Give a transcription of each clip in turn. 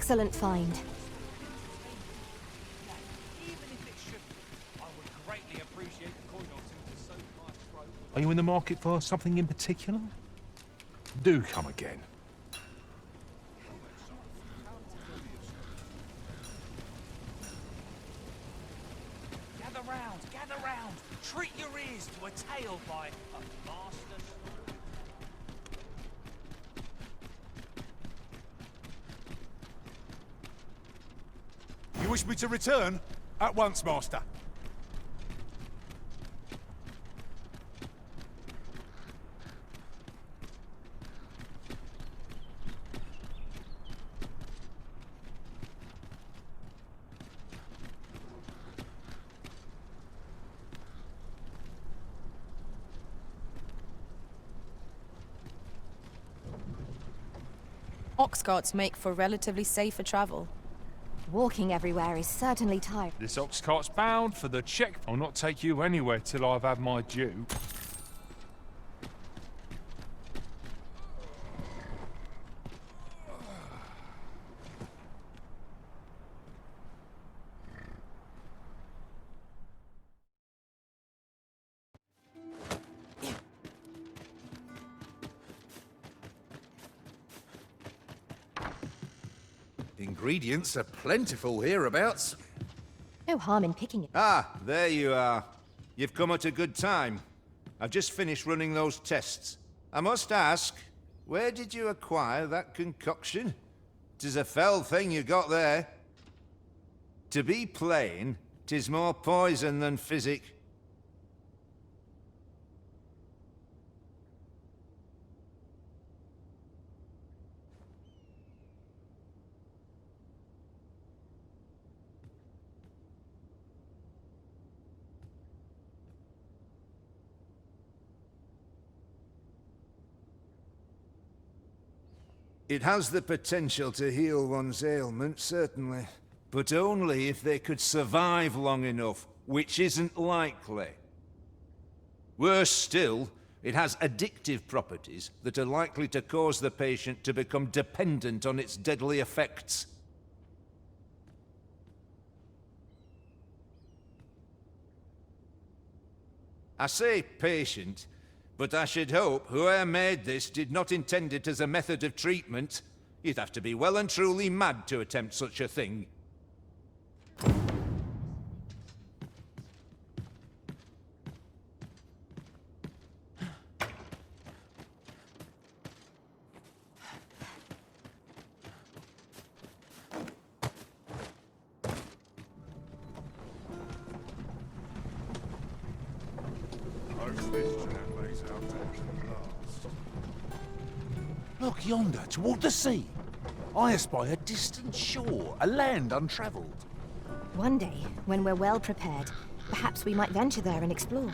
excellent find. Are you in the market for something in particular? Do come again. Gather round! Treat your ears to a tale by a master. You wish me to return? At once, Master. Ox carts make for relatively safer travel. Walking everywhere is certainly tiring. This ox cart's bound for the check. I'll not take you anywhere till I've had my due. Ingredients are plentiful hereabouts. No harm in picking it. Ah, there you are. You've come at a good time. I've just finished running those tests. I must ask, where did you acquire that concoction? 'Tis a fell thing you got there. To be plain, 'tis more poison than physic. It has the potential to heal one's ailment, certainly. But only if they could survive long enough, which isn't likely. Worse still, it has addictive properties that are likely to cause the patient to become dependent on its deadly effects. I say patient, but I should hope whoever made this did not intend it as a method of treatment. You'd have to be well and truly mad to attempt such a thing. Look yonder, toward the sea. I espy a distant shore, a land untravelled. One day, when we're well prepared, perhaps we might venture there and explore.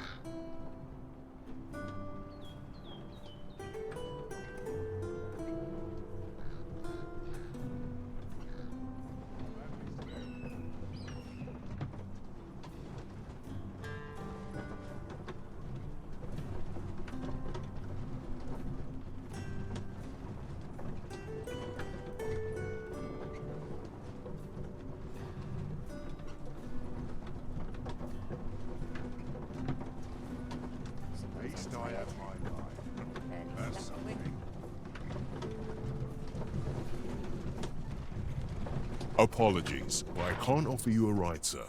Apologies, but I can't offer you a ride, sir.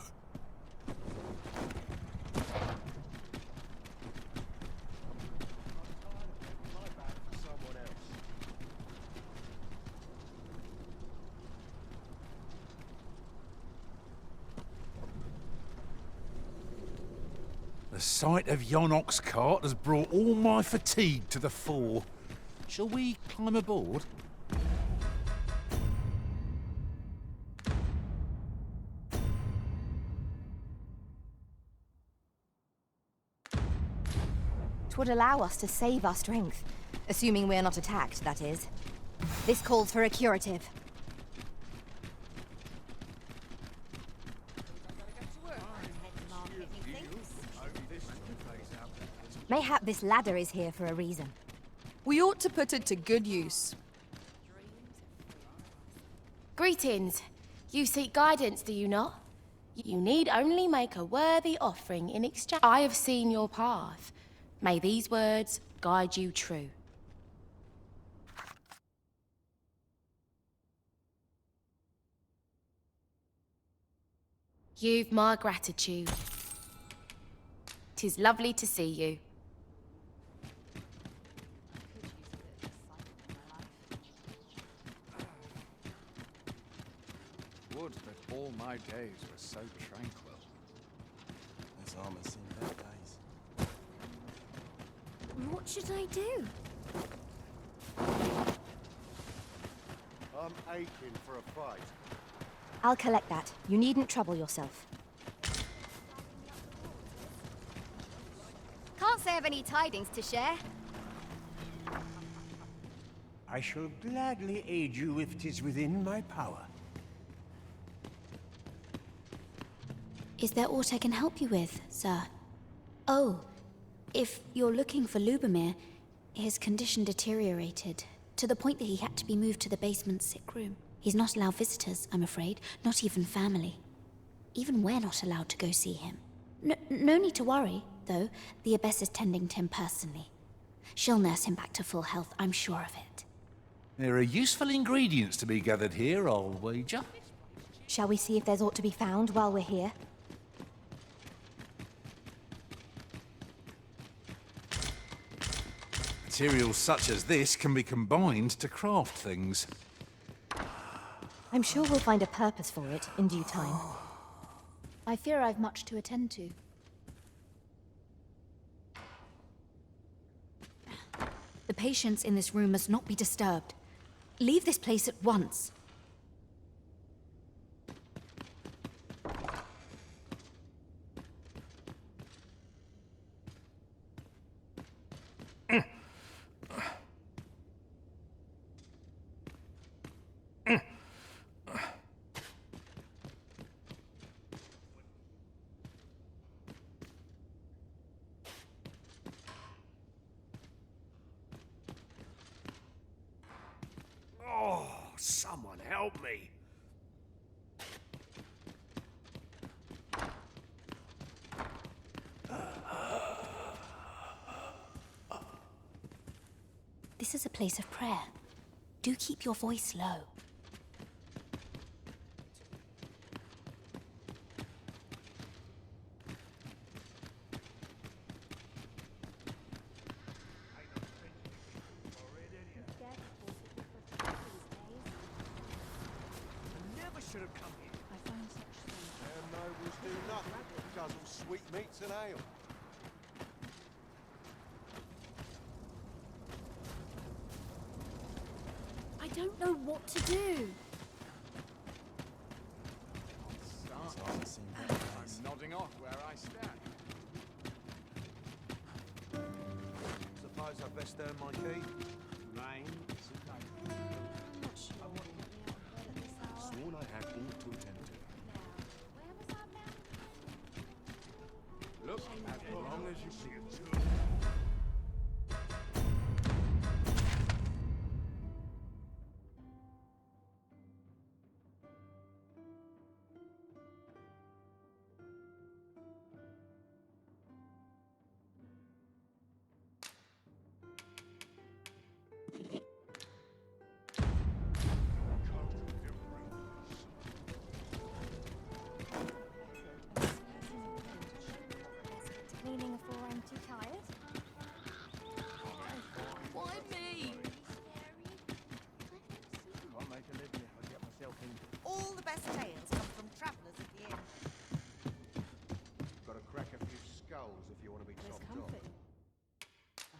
The sight of yon ox cart has brought all my fatigue to the fore. Shall we climb aboard? It would allow us to save our strength, assuming we're not attacked, that is. This calls for a curative. Mayhap this ladder is here for a reason. We ought to put it to good use. Greetings. You seek guidance, do you not? You need only make a worthy offering in exchange. I have seen your path. May these words guide you true. You've my gratitude. 'Tis lovely to see you. Would that all my days were so tranquil. This armor's seen better days. What should I do? I'm aching for a fight. I'll collect that. You needn't trouble yourself. Can't say I've any tidings to share. I shall gladly aid you if 'tis within my power. Is there aught I can help you with, sir? Oh, if you're looking for Lubomir, his condition deteriorated to the point that he had to be moved to the basement sick room. He's not allowed visitors, I'm afraid, not even family. Even we're not allowed to go see him. No need to worry, though. The Abbess is tending to him personally. She'll nurse him back to full health, I'm sure of it. There are useful ingredients to be gathered here, I'll wager. Shall we see if there's aught to be found while we're here? Materials such as this can be combined to craft things. I'm sure we'll find a purpose for it in due time. I fear I've much to attend to. The patients in this room must not be disturbed. Leave this place at once. Oh, someone help me. This is a place of prayer. Do keep your voice low. Should have come here. Them nobles do nothing but guzzle sweetmeats and ale. I don't know what to do. This armor's seen better days. I'm nodding off where I stand. Suppose I'd best earn my keep. Mine. Sworn I had all to attend to. Look, as long as you see it. Cleaning before I'm too tired? Why me? Can't make a living if I get myself in. All the best tales come from travellers at the inn. Got to crack a few skulls if you want to be topped off.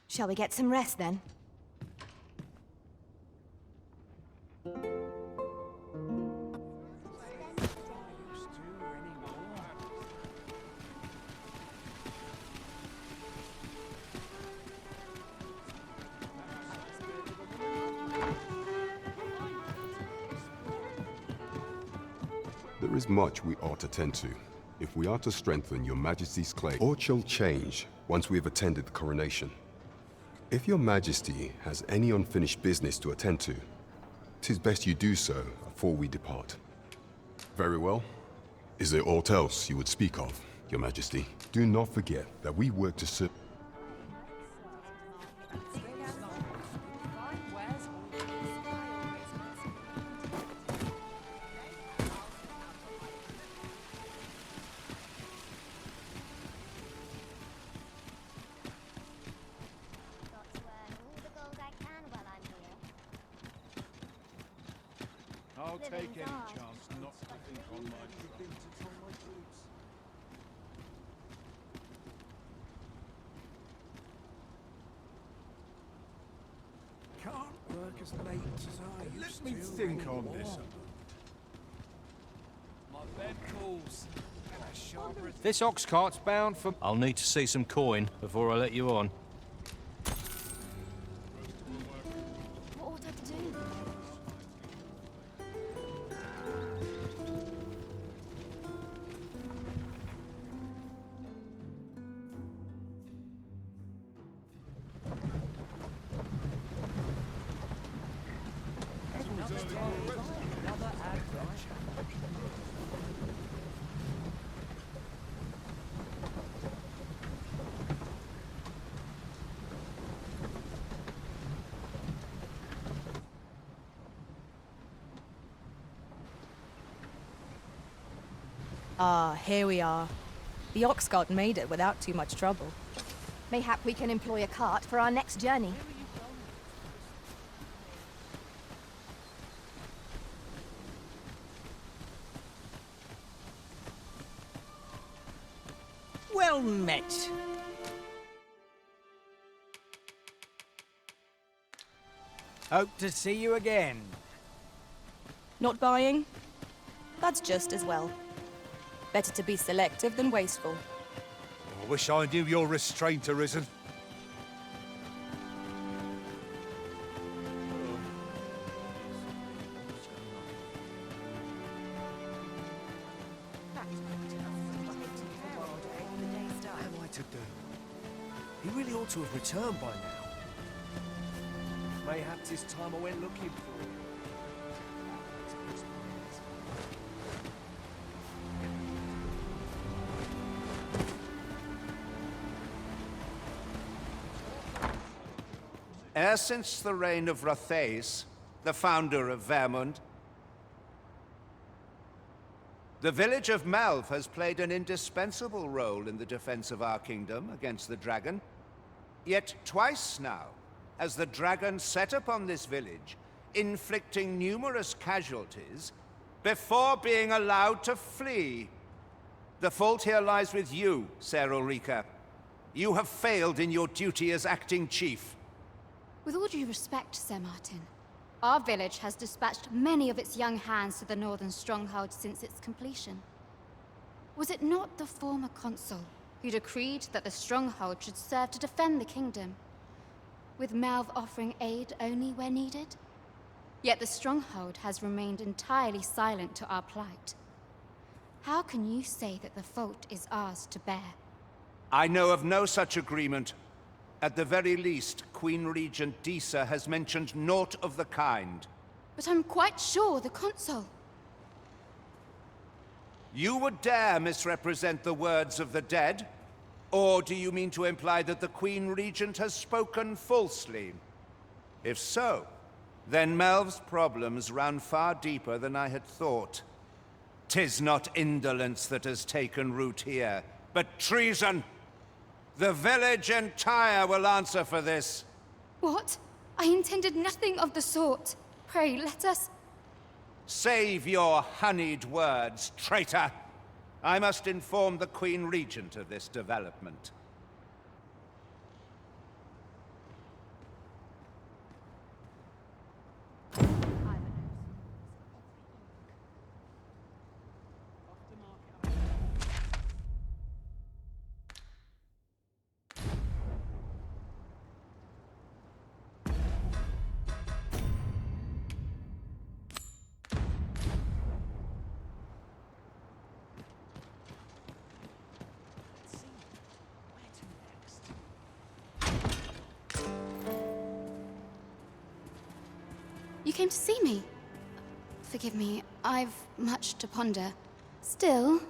Shall we get some rest then? There is much we ought to tend to, if we are to strengthen your Majesty's claim. Aught shall change once we have attended the coronation. If your Majesty has any unfinished business to attend to, 'Tis best you do so before we depart. Very well. Is there aught else you would speak of, Your Majesty? Do not forget that we work to serve. I'll take any chance not to think on my Can't work as late as I used to. Let me think on this. My bed calls. This ox cart's bound for... I'll need to see some coin before I let you on. What ought I to do? Ah, here we are. The ox cart made it without too much trouble. Mayhap we can employ a cart for our next journey. Well met. Hope to see you again. Not buying? That's just as well. Better to be selective than wasteful. I wish I knew your restraint arisen. What am I to do? He really ought to have returned by now. Mayhap 'tis time I went looking for him. E'er since the reign of Rothaeus, the founder of Vermund, the village of Malv has played an indispensable role in the defense of our kingdom against the dragon. Yet twice now has the dragon set upon this village, inflicting numerous casualties before being allowed to flee. The fault here lies with you, Ser Ulrika. You have failed in your duty as acting chief. With all due respect, Sir Martin, our village has dispatched many of its young hands to the northern stronghold since its completion. Was it not the former consul who decreed that the stronghold should serve to defend the kingdom, with Malv offering aid only where needed? Yet the stronghold has remained entirely silent to our plight. How can you say that the fault is ours to bear? I know of no such agreement. At the very least, Queen Regent Disa has mentioned naught of the kind. But I'm quite sure the consul... You would dare misrepresent the words of the dead? Or do you mean to imply that the Queen Regent has spoken falsely? If so, then Melv's problems run far deeper than I had thought. 'Tis not indolence that has taken root here, but treason! The village entire will answer for this. What? I intended nothing of the sort. Pray, let us... Save your honeyed words, traitor! I must inform the Queen Regent of this development. You came to see me? Forgive me, I've much to ponder. Still,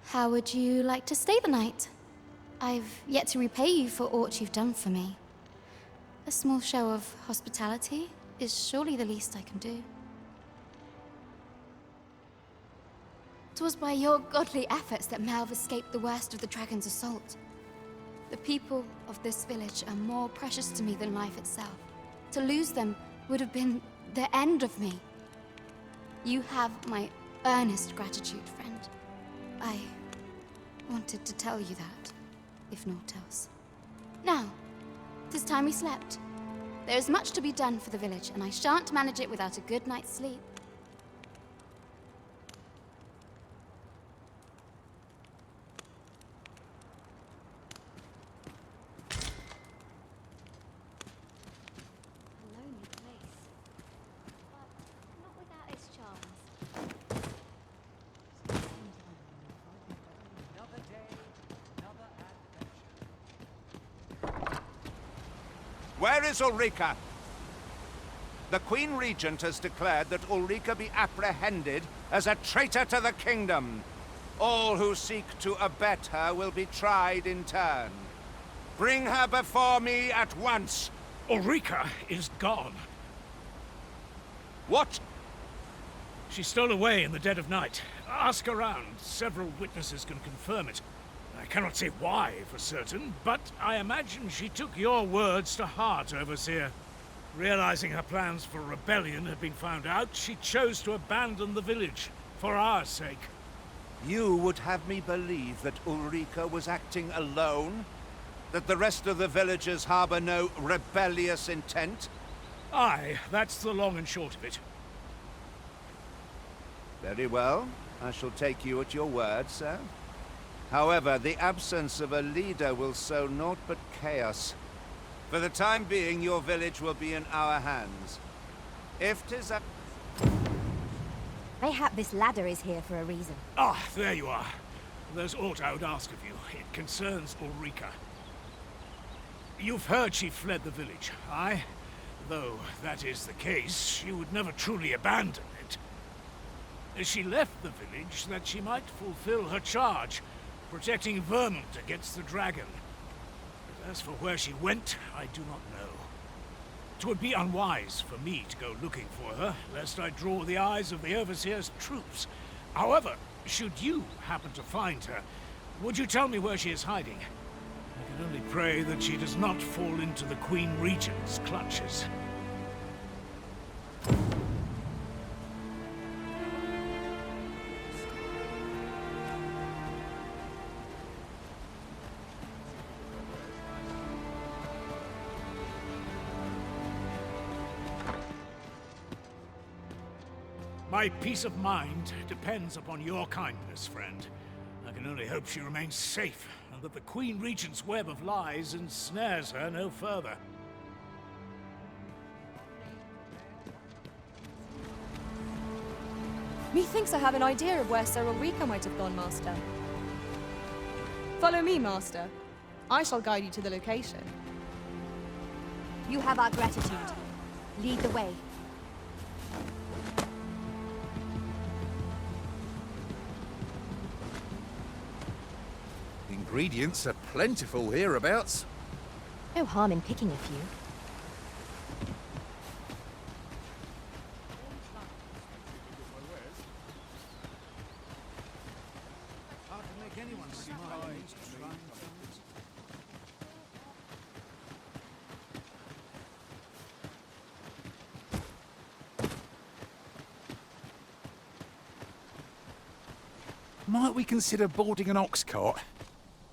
how would you like to stay the night? I've yet to repay you for aught you've done for me. A small show of hospitality is surely the least I can do. 'Twas by your godly efforts that Melv escaped the worst of the dragon's assault. The people of this village are more precious to me than life itself. To lose them would have been the end of me. You have my earnest gratitude, friend. I wanted to tell you that, if naught else. Now, 'tis time we slept. There is much to be done for the village, and I shan't manage it without a good night's sleep. Where is Ulrika? The Queen Regent has declared that Ulrika be apprehended as a traitor to the kingdom. All who seek to abet her will be tried in turn. Bring her before me at once. Ulrika is gone. What? She stole away in the dead of night. Ask around. Several witnesses can confirm it. I cannot say why for certain, but I imagine she took your words to heart, Overseer. Realizing her plans for rebellion had been found out, she chose to abandon the village, for our sake. You would have me believe that Ulrika was acting alone? That the rest of the villagers harbor no rebellious intent? Aye, that's the long and short of it. Very well. I shall take you at your word, sir. However, the absence of a leader will sow naught but chaos. For the time being, your village will be in our hands. If 'tis a... Mayhap this ladder is here for a reason. Ah, there you are. There's aught I would ask of you. It concerns Ulrika. You've heard she fled the village, aye? Though that is the case, she would never truly abandon it. She left the village that she might fulfill her charge, protecting Vermont against the dragon. But as for where she went, I do not know. 'Twould be unwise for me to go looking for her, lest I draw the eyes of the Overseer's troops. However, should you happen to find her, would you tell me where she is hiding? I can only pray that she does not fall into the Queen Regent's clutches. My peace of mind depends upon your kindness, friend. I can only hope she remains safe, and that the Queen Regent's web of lies ensnares her no further. Methinks I have an idea of where Sir Ulrika might have gone, Master. Follow me, Master. I shall guide you to the location. You have our gratitude. Lead the way. Ingredients are plentiful hereabouts. No harm in picking a few. Hard to make anyone smile. Might we consider boarding an ox cart?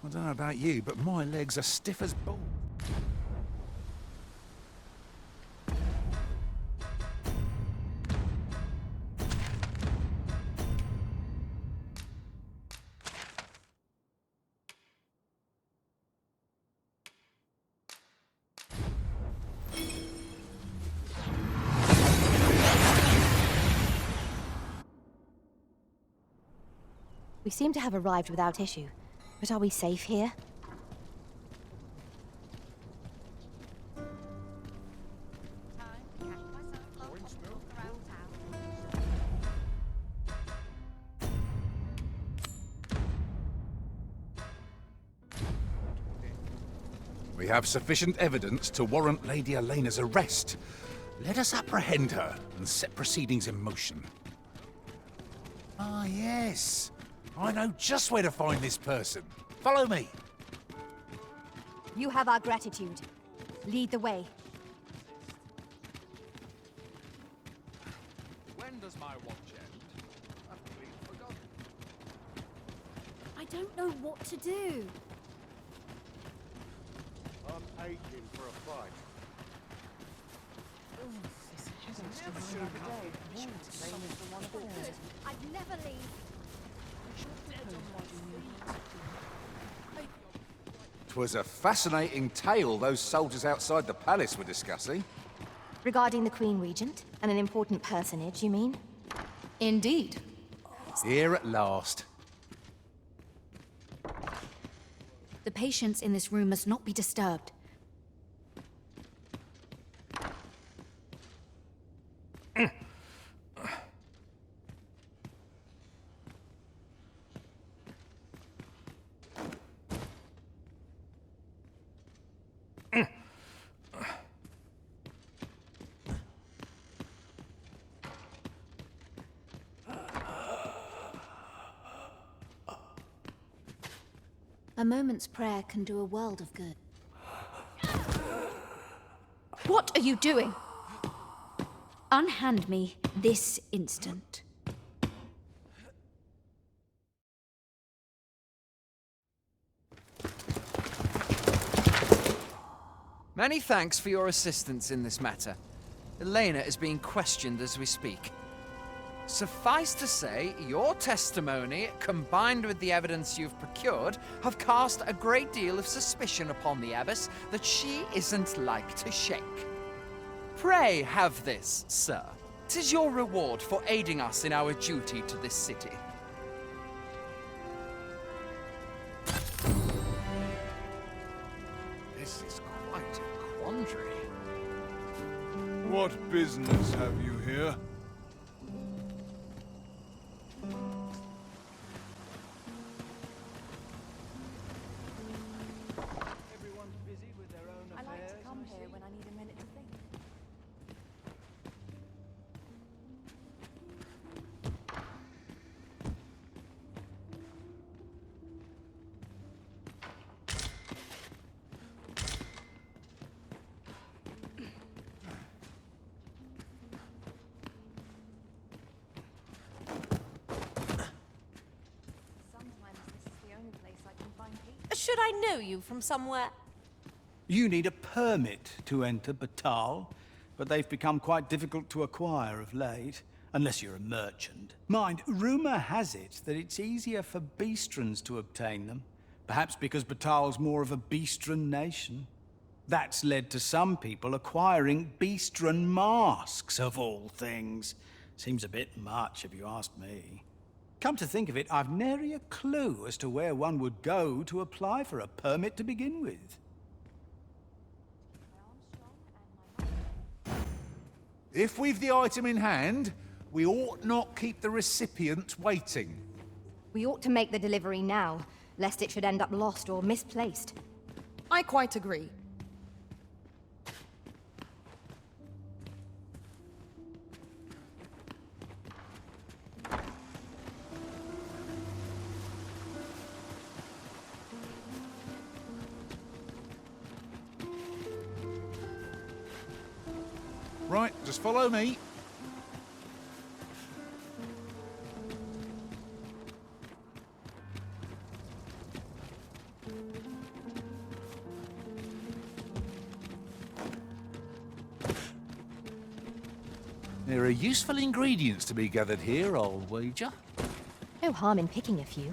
I don't know about you, but my legs are stiff as balls. We seem to have arrived without issue. But are we safe here? We have sufficient evidence to warrant Lady Elena's arrest. Let us apprehend her and set proceedings in motion. Ah, yes. I know just where to find this person. Follow me. You have our gratitude. Lead the way. When does my watch end? I've completely forgotten. I don't know what to do. I'm aching for a fight. I'd never leave. 'Twas a fascinating tale those soldiers outside the palace were discussing. Regarding the Queen Regent and an important personage, you mean? Indeed. Here at last. The patients in this room must not be disturbed. A moment's prayer can do a world of good. What are you doing? Unhand me this instant. Many thanks for your assistance in this matter. Elena is being questioned as we speak. Suffice to say, your testimony, combined with the evidence you've procured, have cast a great deal of suspicion upon the abbess that she isn't like to shake. Pray have this, sir. 'Tis your reward for aiding us in our duty to this city. This is quite a quandary. What business have you here? I like to come here when I need a minute to think. Sometimes this is the only place I can find peace. Should I know you from somewhere? You need a permit to enter Batal, but they've become quite difficult to acquire of late, unless you're a merchant. Mind, rumor has it that it's easier for Beastrons to obtain them, perhaps because Batal's more of a Beastron nation. That's led to some people acquiring Beastron masks, of all things. Seems a bit much, if you ask me. Come to think of it, I've nary a clue as to where one would go to apply for a permit to begin with. If we've the item in hand, we ought not keep the recipient waiting. We ought to make the delivery now, lest it should end up lost or misplaced. I quite agree. Right, just follow me. There are useful ingredients to be gathered here, I'll wager. No harm in picking a few.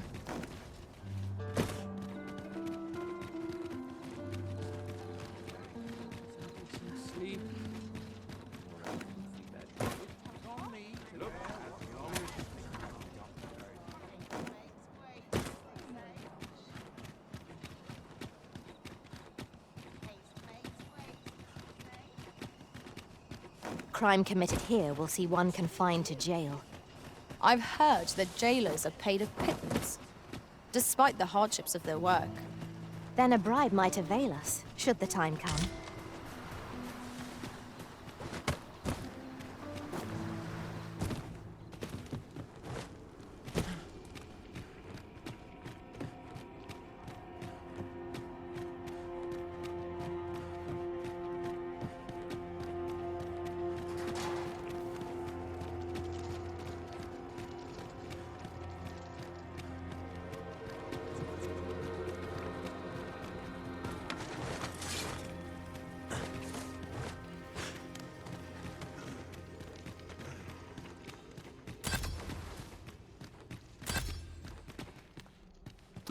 Crime committed here will see one confined to jail. I've heard that jailers are paid a pittance, despite the hardships of their work. Then a bribe might avail us, should the time come.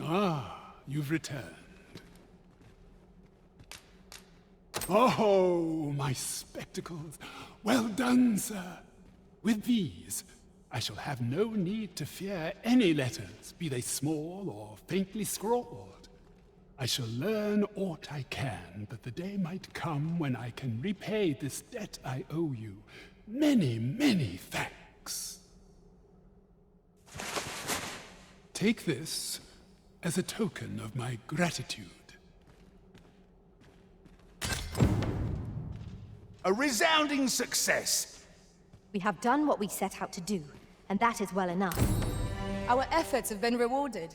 Ah, you've returned. Oh, my spectacles. Well done, sir. With these, I shall have no need to fear any letters, be they small or faintly scrawled. I shall learn aught I can, that the day might come when I can repay this debt I owe you. Many, many thanks. Take this as a token of my gratitude. A resounding success! We have done what we set out to do, and that is well enough. Our efforts have been rewarded.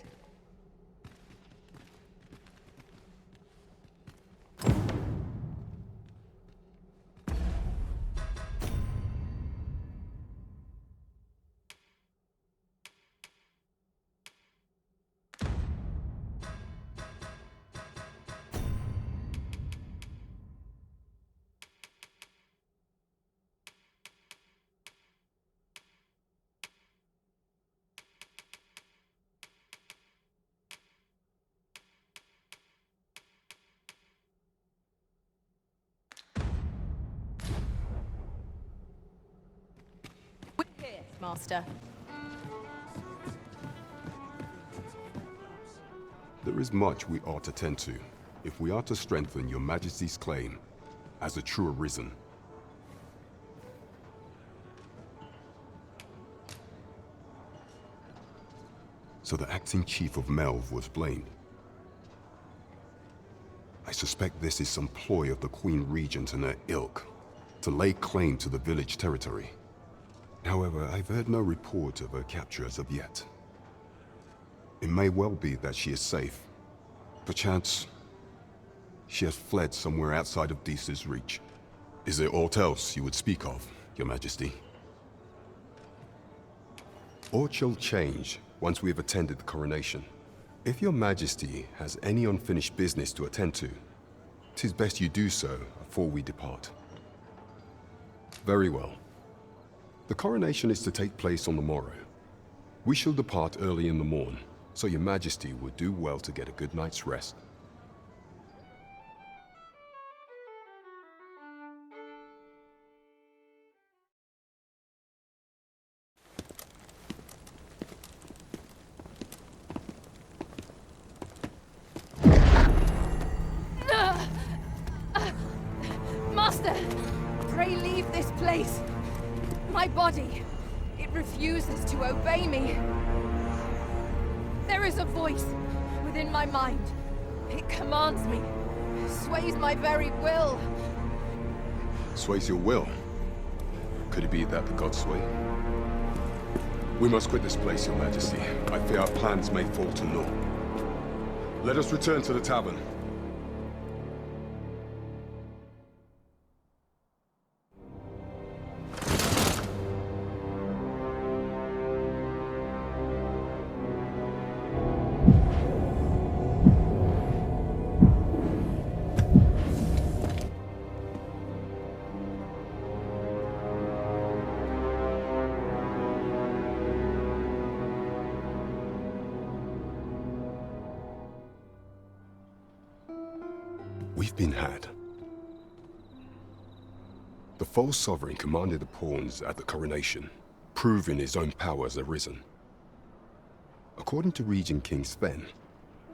Here, Master. There is much we ought to tend to, if we are to strengthen your Majesty's claim as a true Arisen. So the acting chief of Melve was blamed. I suspect this is some ploy of the Queen Regent and her ilk, to lay claim to the village territory. However, I've heard no report of her capture as of yet. It may well be that she is safe. Perchance, she has fled somewhere outside of Deesa's reach. Is there aught else you would speak of, Your Majesty? Aught shall change once we have attended the coronation. If Your Majesty has any unfinished business to attend to, 'tis best you do so before we depart. Very well. The coronation is to take place on the morrow. We shall depart early in the morn, so Your Majesty would do well to get a good night's rest. Master! Pray leave this place. My body, it refuses to obey me. There is a voice within my mind. It commands me, sways my very will. Sways your will? Could it be that the gods sway? We must quit this place, Your Majesty. I fear our plans may fall to naught. Let us return to the tavern. We've been had. The false sovereign commanded the pawns at the coronation, proving his own power as Arisen. According to Regent King Sven,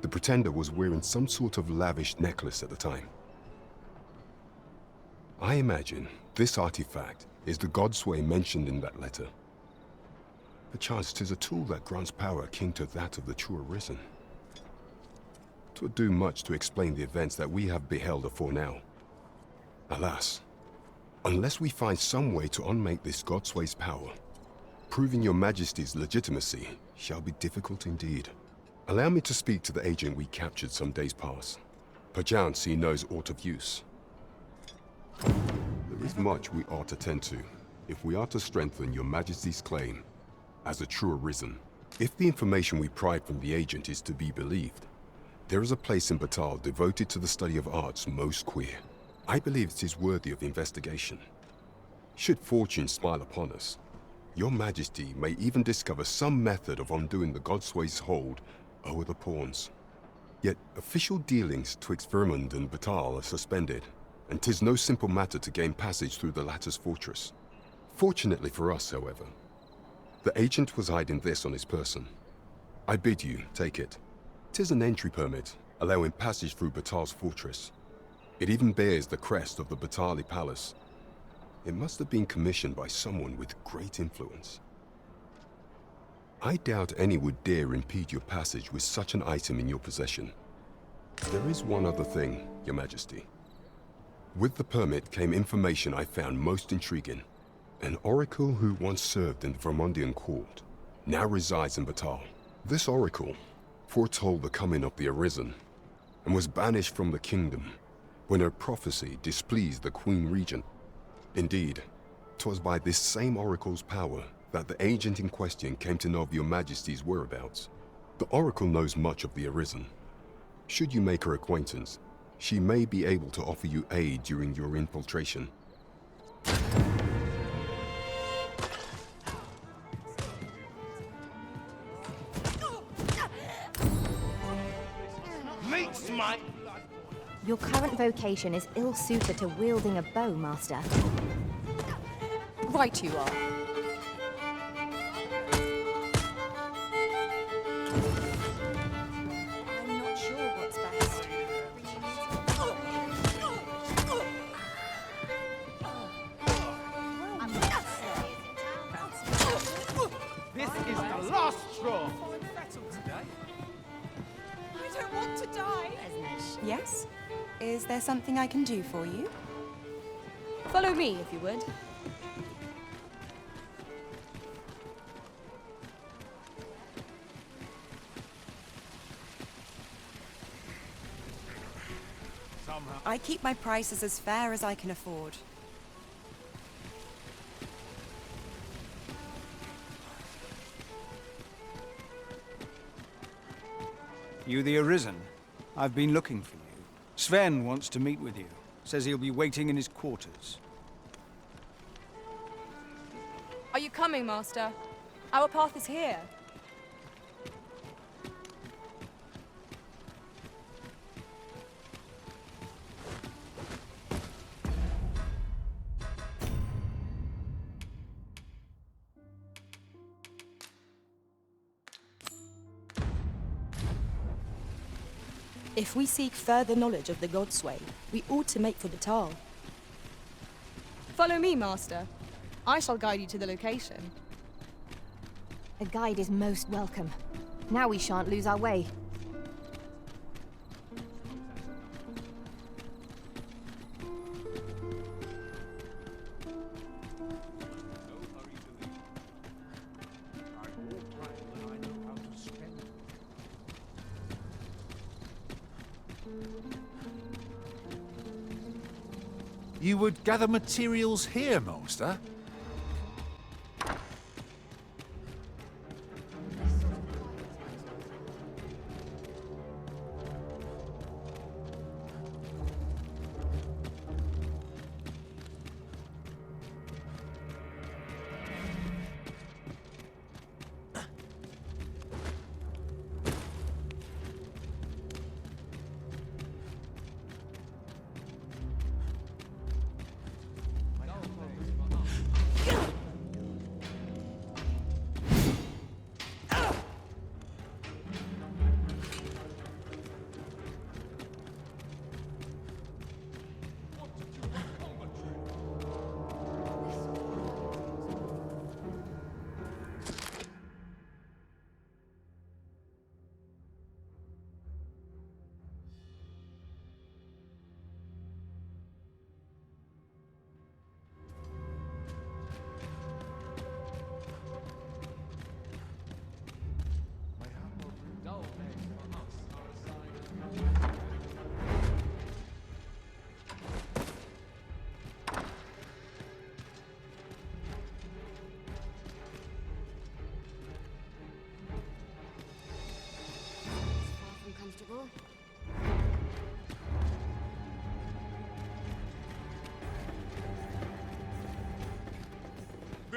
the pretender was wearing some sort of lavish necklace at the time. I imagine this artifact is the Godsway mentioned in that letter. Perchance 'tis a tool that grants power akin to that of the true Arisen. 'Twould do much to explain the events that we have beheld afore now. Alas, unless we find some way to unmake this Godsway's power, proving your Majesty's legitimacy shall be difficult indeed. Allow me to speak to the agent we captured some days past. Perchance he knows aught of use. There is much we ought to tend to, if we are to strengthen your Majesty's claim as a true Arisen. If the information we pried from the agent is to be believed, there is a place in Batal devoted to the study of arts most queer. I believe it is worthy of investigation. Should fortune smile upon us, your Majesty may even discover some method of undoing the Godsway's hold over the pawns. Yet official dealings twixt Vermund and Batal are suspended, and 'tis no simple matter to gain passage through the latter's fortress. Fortunately for us, however, the agent was hiding this on his person. I bid you take it. 'Tis an entry permit, allowing passage through Batal's fortress. It even bears the crest of the Batali Palace. It must have been commissioned by someone with great influence. I doubt any would dare impede your passage with such an item in your possession. There is one other thing, Your Majesty. With the permit came information I found most intriguing. An oracle who once served in the Vermundian court now resides in Batal. This oracle foretold the coming of the Arisen and was banished from the kingdom when her prophecy displeased the Queen Regent. Indeed, 'twas by this same oracle's power that the agent in question came to know of your Majesty's whereabouts. The oracle knows much of the Arisen. Should you make her acquaintance, she may be able to offer you aid during your infiltration. Your current vocation is ill-suited to wielding a bow, Master. Right you are. I'm not sure what's best. This is the last straw. I don't want to die. Yes? Is there something I can do for you? Follow me, if you would. I keep my prices as fair as I can afford. You the Arisen? I've been looking for you. Sven wants to meet with you. Says he'll be waiting in his quarters. Are you coming, Master? Our path is here. If we seek further knowledge of the Godsway, we ought to make for Batal. Follow me, Master. I shall guide you to the location. A guide is most welcome. Now we shan't lose our way. You would gather materials here, Master?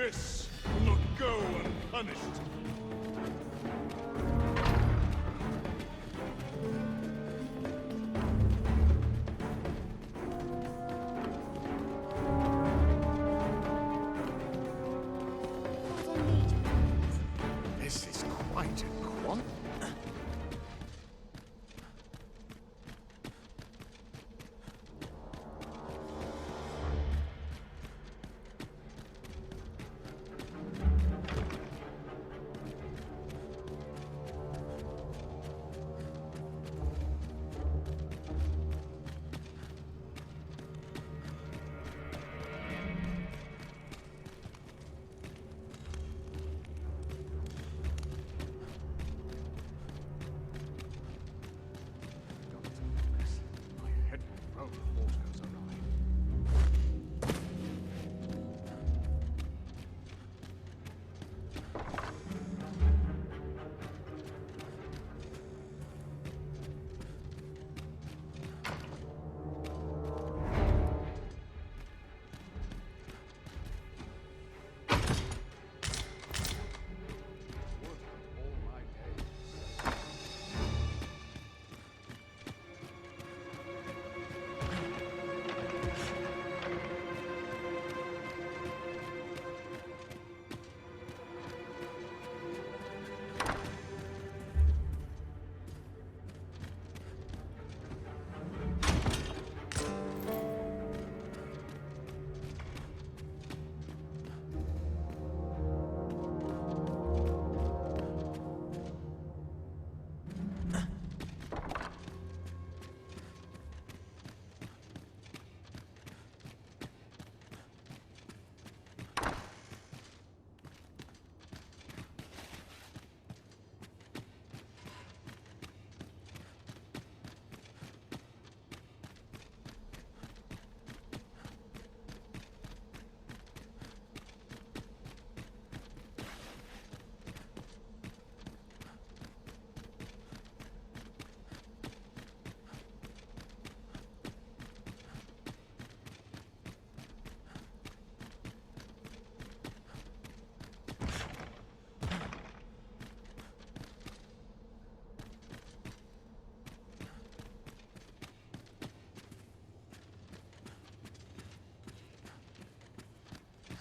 This will not go unpunished. This is quite a quant.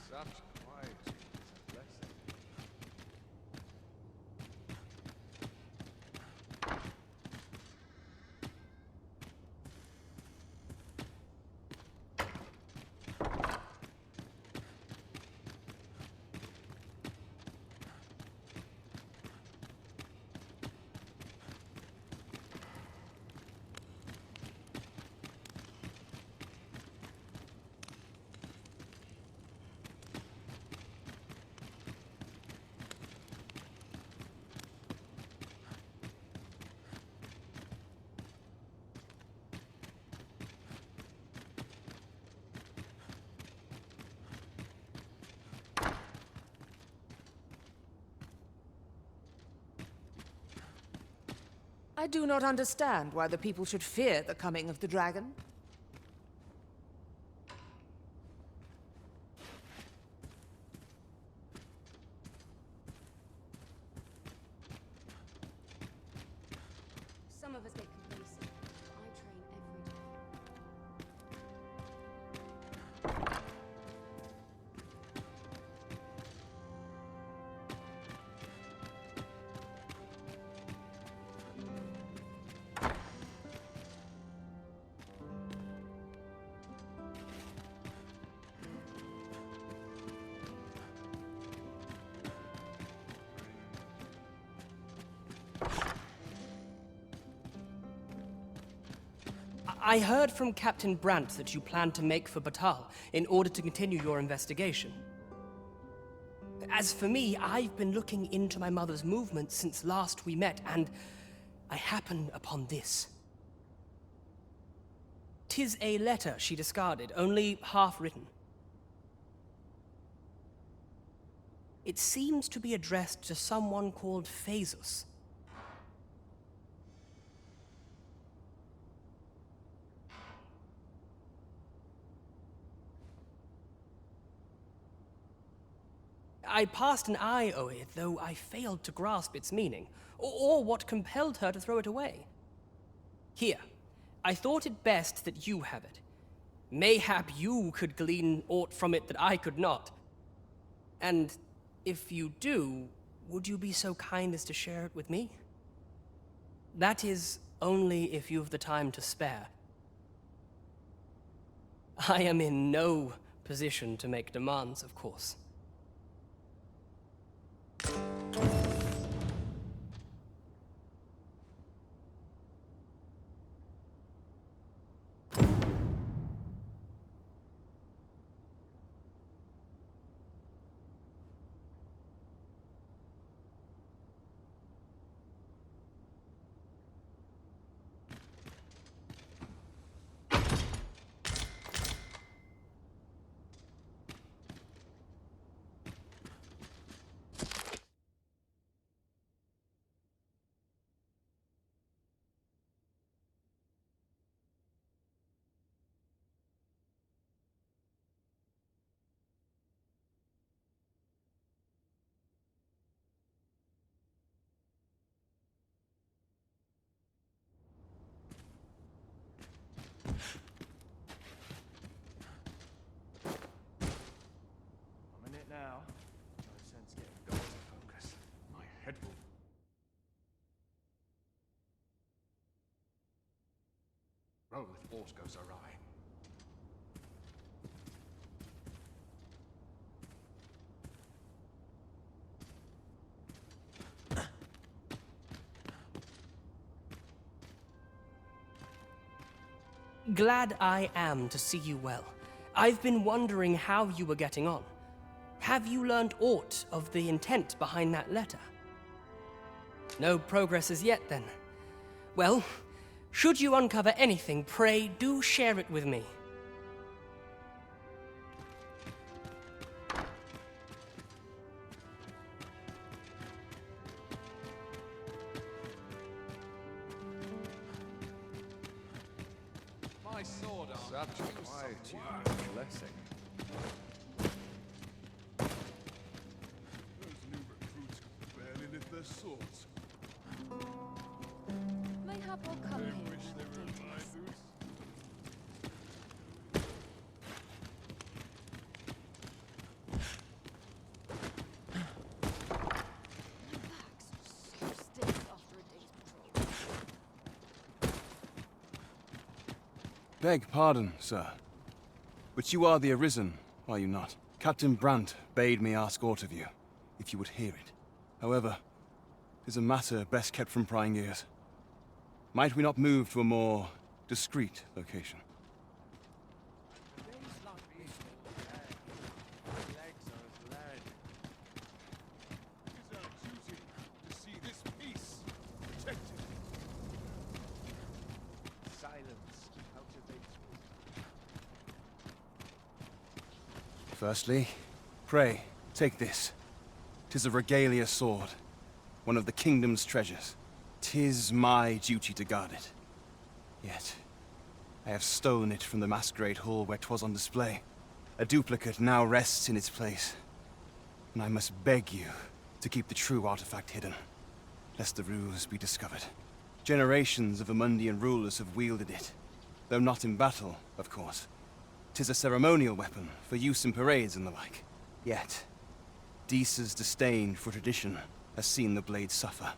Such quietude is a blessing. I do not understand why the people should fear the coming of the dragon. Some of us get complacent. I train every day. I heard from Captain Brandt that you plan to make for Batal in order to continue your investigation. As for me, I've been looking into my mother's movements since last we met, and I happen upon this. 'Tis a letter she discarded, only half written. It seems to be addressed to someone called Phaesus. I passed an eye o'er it, though I failed to grasp its meaning, or what compelled her to throw it away. Here, I thought it best that you have it. Mayhap you could glean aught from it that I could not. And if you do, would you be so kind as to share it with me? That is, only if you've the time to spare. I am in no position to make demands, of course. I'm in it now. No sense getting God to focus. My head will... Roll with force goes awry. Glad I am to see you well. I've been wondering how you were getting on. Have you learned aught of the intent behind that letter? No progress as yet, then. Well, should you uncover anything, pray do share it with me. My sword arm. Such quietude, blessing. Those new recruits could barely lift their swords. Mayhap I'll come They here. wish they were in my boots. So stiff after a day's patrol. Beg pardon, sir. But you are the Arisen, are you not? Captain Brandt bade me ask aught of you, if you would hear it. However, 'tis a matter best kept from prying ears. Might we not move to a more discreet location? It is our duty to see this peace protected. Silence cultivates wisdom. Firstly, pray, take this. 'Tis a regalia sword, one of the kingdom's treasures. 'Tis my duty to guard it. Yet, I have stolen it from the masquerade hall where 'twas on display. A duplicate now rests in its place, and I must beg you to keep the true artifact hidden, lest the ruse be discovered. Generations of Amundian rulers have wielded it, though not in battle, of course. 'Tis a ceremonial weapon for use in parades and the like. Yet, Deesa's disdain for tradition has seen the blade suffer.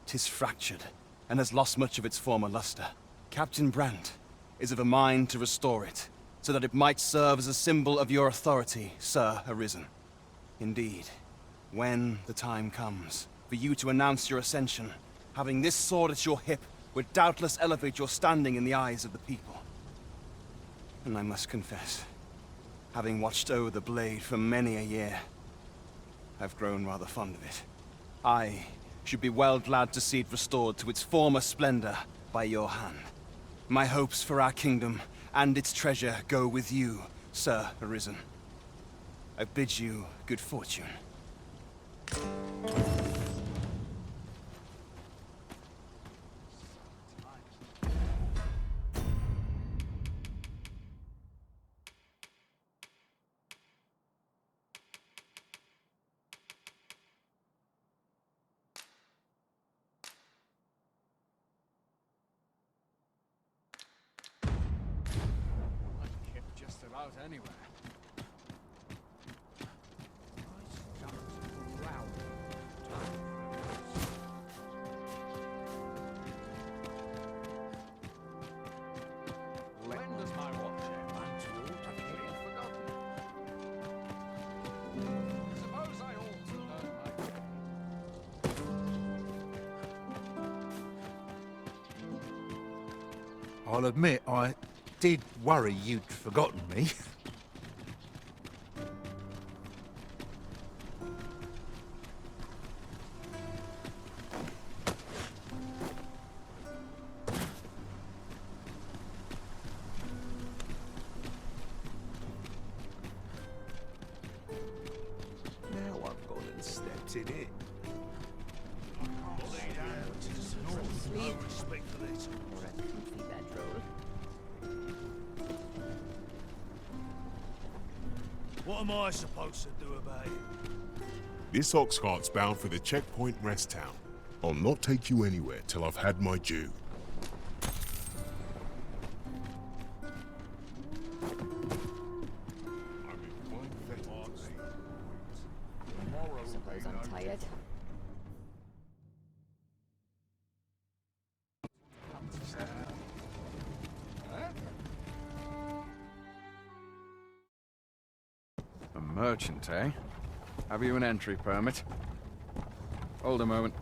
'Tis fractured, and has lost much of its former luster. Captain Brandt is of a mind to restore it, so that it might serve as a symbol of your authority, Sir Arisen. Indeed, when the time comes for you to announce your ascension, having this sword at your hip would doubtless elevate your standing in the eyes of the people. And I must confess, having watched over the blade for many a year, I've grown rather fond of it. I should be well glad to see it restored to its former splendor by your hand. My hopes for our kingdom and its treasure go with you, Sir Arisen. I bid you good fortune. about anywhere. When does my watch end? I'm too old to think. Forgotten. Suppose I ought to learn my... I'll admit, I did worry you'd forgotten me. Now I've gone and stepped in it. No respect for this. What am I supposed to do about it? This ox cart's bound for the checkpoint rest town. I'll not take you anywhere till I've had my due. Suppose I'm tired. A merchant, eh? Have you an entry permit? Hold a moment.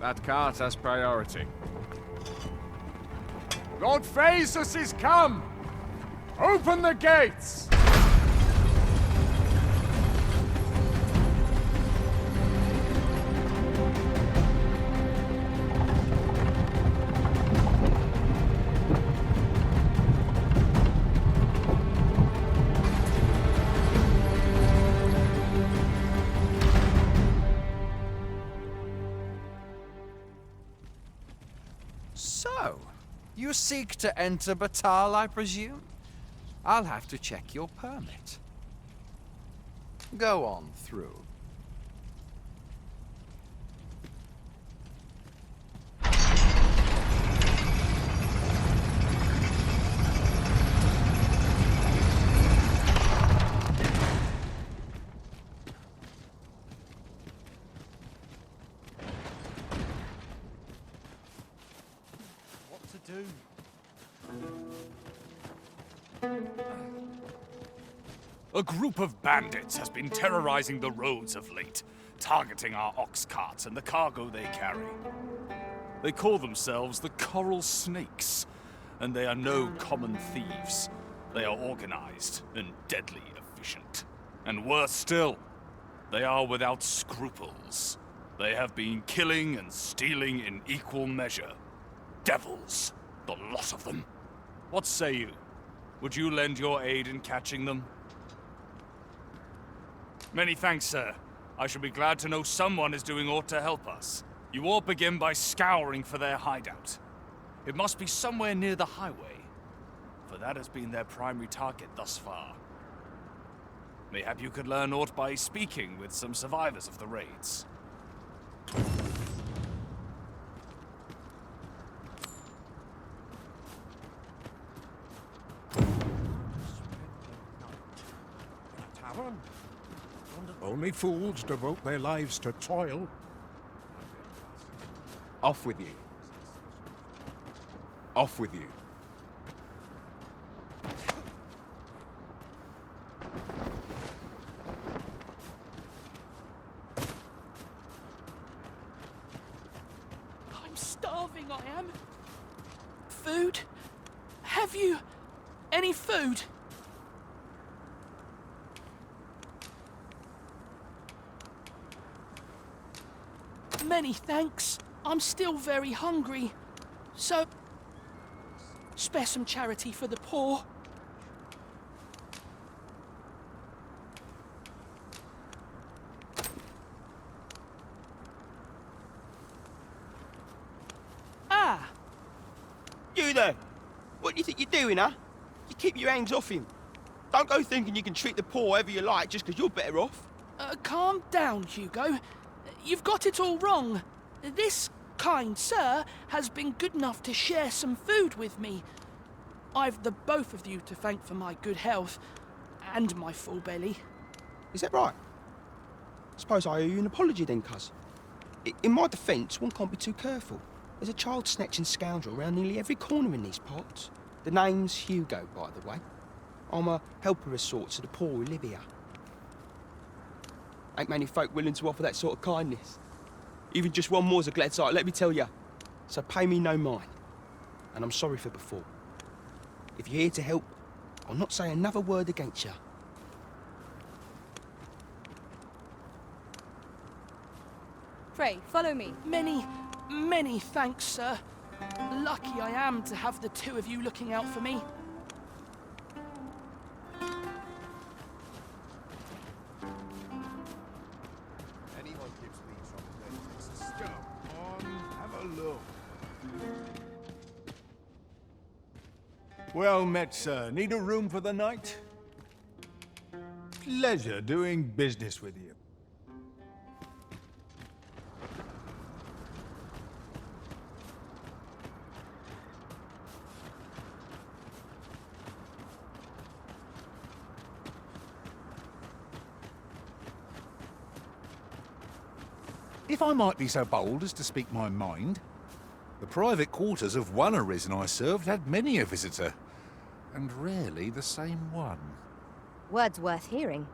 That cart has priority. Lord Phaesus is come! Open the gates! So, you seek to enter Batal, I presume? I'll have to check your permit. Go on through. What to do? A group of bandits has been terrorizing the roads of late, targeting our ox carts and the cargo they carry. They call themselves the Coral Snakes, and they are no common thieves. They are organized and deadly efficient. And worse still, they are without scruples. They have been killing and stealing in equal measure. Devils, the lot of them. What say you? Would you lend your aid in catching them? Many thanks, sir. I shall be glad to know someone is doing aught to help us. You all begin by scouring for their hideout. It must be somewhere near the highway, for that has been their primary target thus far. Mayhap you could learn aught by speaking with some survivors of the raids. Tavern? Only fools devote their lives to toil. Off with you. Off with you. I'm starving, I am. Food? Have you any food? Many thanks. I'm still very hungry. So, spare some charity for the poor. Ah! You there! What do you think you're doing, huh? You keep your hands off him. Don't go thinking you can treat the poor however you like just because you're better off. Calm down, Hugo. You've got it all wrong. This kind sir has been good enough to share some food with me. I've the both of you to thank for my good health and my full belly. Is that right? Suppose I owe you an apology then, cuz. In my defence, one can't be too careful. There's a child-snatching scoundrel around nearly every corner in these parts. The name's Hugo, by the way. I'm a helper of sorts to the poor who live here. Ain't many folk willing to offer that sort of kindness. Even just one more's a glad sight, let me tell you. So pay me no mind. And I'm sorry for before. If you're here to help, I'll not say another word against you. Frey, follow me. Many thanks, sir. Lucky I am to have the two of you looking out for me. Anyone gives me trouble, then takes a stone. On, have a look. Well met, sir. Need a room for the night? Pleasure doing business with you. If I might be so bold as to speak my mind, the private quarters of one arisen I served had many a visitor, and rarely the same one. Words worth hearing.